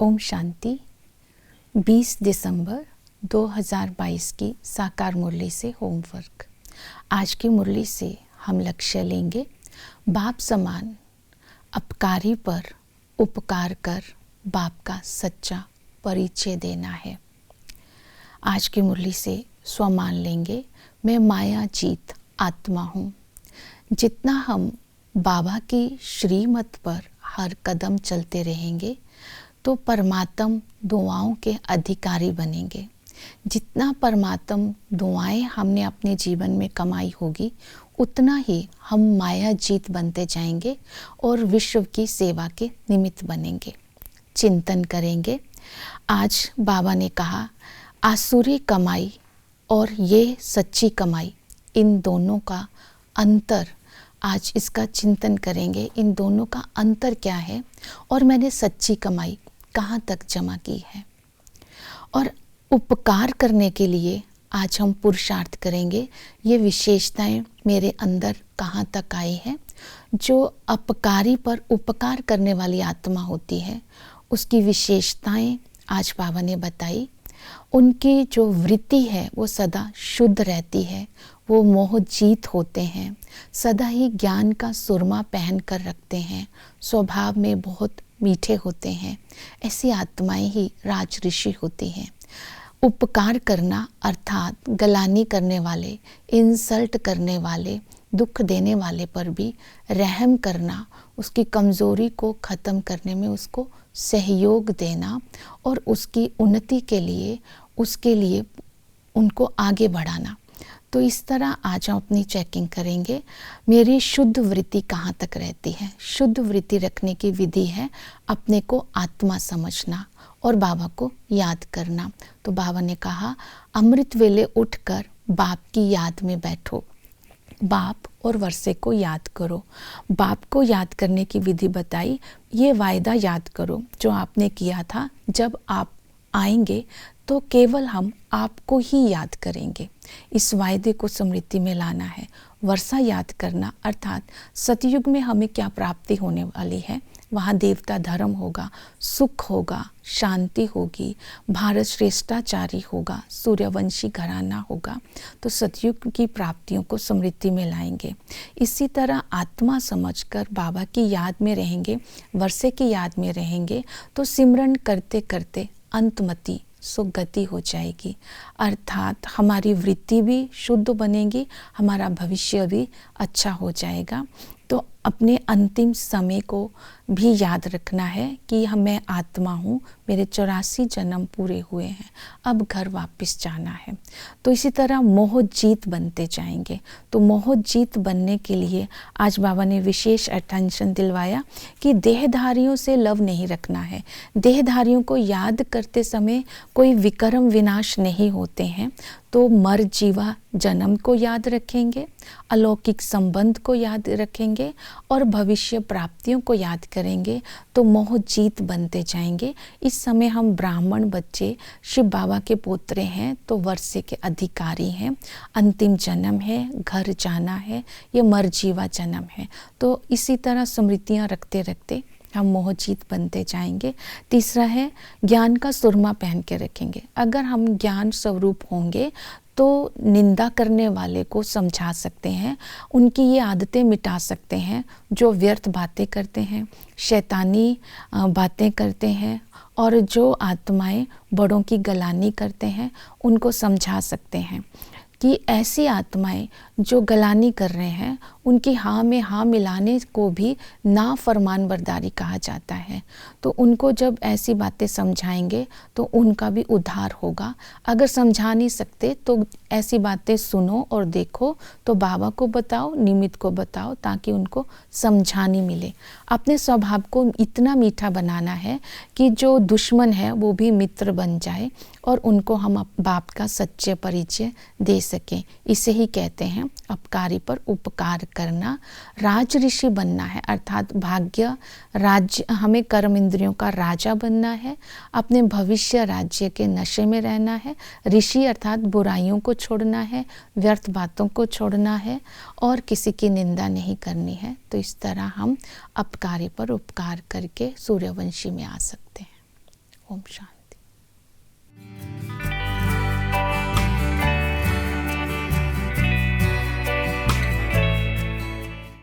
ओम शांति। 20 दिसंबर 2022 की साकार मुरली से होमवर्क। आज की मुरली से हम लक्ष्य लेंगे, बाप समान अपकारी पर उपकार कर बाप का सच्चा परिचय देना है। आज की मुरली से स्वमान लेंगे, मैं माया जीत आत्मा हूँ। जितना हम बाबा की श्रीमत पर हर कदम चलते रहेंगे तो परमात्म दुआओं के अधिकारी बनेंगे। जितना परमात्म दुआएं हमने अपने जीवन में कमाई होगी, उतना ही हम माया जीत बनते जाएंगे और विश्व की सेवा के निमित्त बनेंगे। चिंतन करेंगे। आज बाबा ने कहा, आसुरी कमाई और ये सच्ची कमाई, इन दोनों का अंतर, आज इसका चिंतन करेंगे। इन दोनों का अंतर क्या है और मैंने सच्ची कमाई कहाँ तक जमा की है। और उपकार करने के लिए आज हम पुरुषार्थ करेंगे, ये विशेषताएं मेरे अंदर कहाँ तक आई है। जो अपकारी पर उपकार करने वाली आत्मा होती है, उसकी विशेषताएं आज बाबा ने बताई। उनकी जो वृत्ति है वो सदा शुद्ध रहती है, वो मोह जीत होते हैं, सदा ही ज्ञान का सुरमा पहन कर रखते हैं, स्वभाव में बहुत मीठे होते हैं। ऐसी आत्माएं ही राज ऋषि होती हैं। उपकार करना अर्थात गलानी करने वाले, इंसल्ट करने वाले, दुख देने वाले पर भी रहम करना, उसकी कमज़ोरी को ख़त्म करने में उसको सहयोग देना और उसकी उन्नति के लिए, उसके लिए उनको आगे बढ़ाना। तो इस तरह आज हम अपनी चेकिंग करेंगे, मेरी शुद्ध वृत्ति कहाँ तक रहती है। शुद्ध वृत्ति रखने की विधि है अपने को आत्मा समझना और बाबा को याद करना। तो बाबा ने कहा, अमृत वेले उठकर बाप की याद में बैठो, बाप और वर्षे को याद करो। बाप को याद करने की विधि बताई, ये वायदा याद करो जो आपने किया था, जब आप आएंगे तो केवल हम आपको ही याद करेंगे। इस वायदे को स्मृति में लाना है। वर्षा याद करना अर्थात सतयुग में हमें क्या प्राप्ति होने वाली है। वहाँ देवता धर्म होगा, सुख होगा, शांति होगी, भारत श्रेष्ठाचारी होगा, सूर्यवंशी घराना होगा। तो सतयुग की प्राप्तियों को स्मृति में लाएंगे। इसी तरह आत्मा समझकर बाबा की याद में रहेंगे, वर्षे की याद में रहेंगे, तो सिमरन करते करते अंतमति सुगति हो जाएगी। अर्थात हमारी वृत्ति भी शुद्ध बनेगी, हमारा भविष्य भी अच्छा हो जाएगा। तो अपने अंतिम समय को भी याद रखना है कि मैं आत्मा हूँ, मेरे 84 जन्म पूरे हुए हैं, अब घर वापस जाना है। तो इसी तरह मोह जीत बनते जाएंगे। तो मोह जीत बनने के लिए आज बाबा ने विशेष अटेंशन दिलवाया कि देहधारियों से लव नहीं रखना है। देहधारियों को याद करते समय कोई विक्रम विनाश नहीं होते हैं, तो मर जीवा जन्म को याद रखेंगे, अलौकिक संबंध को याद रखेंगे और भविष्य प्राप्तियों को याद करेंगे, तो मोह जीत बनते जाएंगे। इस समय हम ब्राह्मण बच्चे शिव बाबा के पोत्रे हैं, तो वर्षे के अधिकारी हैं। अंतिम जन्म है, घर जाना है, ये मर जीवा जन्म है। तो इसी तरह स्मृतियाँ रखते रखते हम मोहजीत बनते जाएंगे। तीसरा है, ज्ञान का सुरमा पहन के रखेंगे। अगर हम ज्ञान स्वरूप होंगे तो निंदा करने वाले को समझा सकते हैं, उनकी ये आदतें मिटा सकते हैं जो व्यर्थ बातें करते हैं, शैतानी बातें करते हैं, और जो आत्माएं बड़ों की गलानी करते हैं उनको समझा सकते हैं कि ऐसी आत्माएं जो गलानी कर रहे हैं, उनकी हाँ में हाँ मिलाने को भी ना फरमान बरदारी कहा जाता है। तो उनको जब ऐसी बातें समझाएंगे तो उनका भी उद्धार होगा। अगर समझा नहीं सकते तो ऐसी बातें सुनो और देखो, तो बाबा को बताओ, निमित्त को बताओ, ताकि उनको समझानी मिले। अपने स्वभाव को इतना मीठा बनाना है कि जो दुश्मन है वो भी मित्र बन जाए और उनको हम बाप का सच्चे परिचय दे सकें। इसे ही कहते हैं अपकारी पर उपकार करना। राज ऋषि बनना है अर्थात भाग्य राज्य, हमें कर्म इंद्रियों का राजा बनना है, अपने भविष्य राज्य के नशे में रहना है। ऋषि अर्थात बुराइयों को छोड़ना है, व्यर्थ बातों को छोड़ना है और किसी की निंदा नहीं करनी है। तो इस तरह हम अपकारी पर उपकार करके सूर्यवंशी में आ सकते हैं। ओम शांति।